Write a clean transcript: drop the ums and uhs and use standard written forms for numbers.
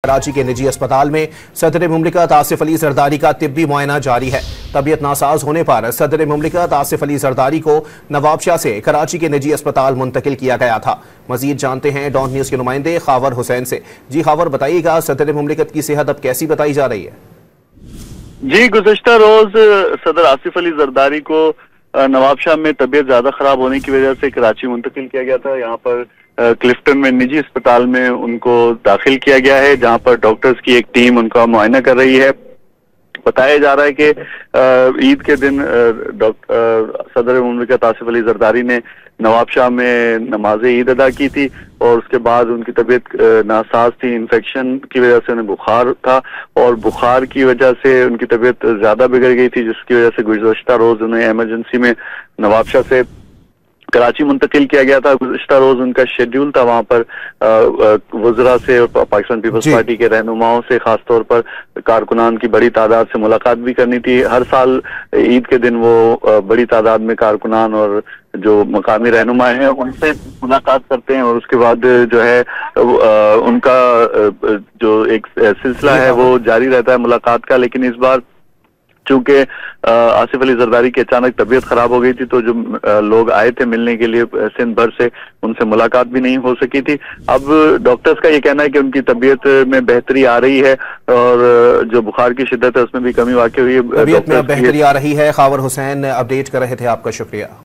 कराची के निजी अस्पताल में सदर मुमलिकत आसिफ अली जरदारी का तिब्बी मुआयना जारी है। तबीयत नासाज होने पर सदर मुमलिकत आसिफ अली जरदारी को नवाबशाह से कराची के निजी अस्पताल मुंतकिल किया गया था। मजीद जानते हैं डॉन न्यूज के नुमाइंदे खावर हुसैन से। जी खावर, बताइएगा सदर मुमलिकत की सेहत अब कैसी बताई जा रही है? जी, गुज़श्ता रोज सदर आसिफ अली जरदारी को नवाबशाह में तबीयत ज्यादा खराब होने की वजह से कराची मुंतकिल किया गया था। यहाँ पर क्लिफ्टन में निजी अस्पताल में उनको दाखिल किया गया है, जहाँ पर डॉक्टर्स की एक टीम उनका मुआयना कर रही है। बताया जा रहा है कि ईद के दिन सदर मुमलिकत आसिफ अली जरदारी ने नवाबशाह में नमाज ईद अदा की थी और उसके बाद उनकी तबीयत नासाज थी। इन्फेक्शन की वजह से उन्हें बुखार था और बुखार की वजह से उनकी तबीयत ज्यादा बिगड़ गई थी, जिसकी वजह से गुज़श्ता रोज उन्हें इमरजेंसी में नवाबशाह से कराची मुंतकिल किया गया था। गुज़श्ता रोज उनका शेड्यूल था वहां पर वज़रा से और पाकिस्तान पीपल्स पार्टी के रहनुमाओं से, खासतौर पर कारकुनान की बड़ी तादाद से मुलाकात भी करनी थी। हर साल ईद के दिन वो बड़ी तादाद में कारकुनान और जो मकामी रहनुमा हैं उनसे मुलाकात करते हैं और उसके बाद जो है उनका जो एक सिलसिला है वो जारी रहता है मुलाकात का। लेकिन इस बार चूंकि आसिफ अली जरदारी की अचानक तबीयत खराब हो गई थी, तो जो लोग आए थे मिलने के लिए सिंध भर से, उनसे मुलाकात भी नहीं हो सकी थी। अब डॉक्टर्स का ये कहना है कि उनकी तबीयत में बेहतरी आ रही है और जो बुखार की शिद्दत है उसमें भी कमी वाकई हुई है। तबीयत में बेहतरी आ रही है। खावर हुसैन अपडेट कर रहे थे, आपका शुक्रिया।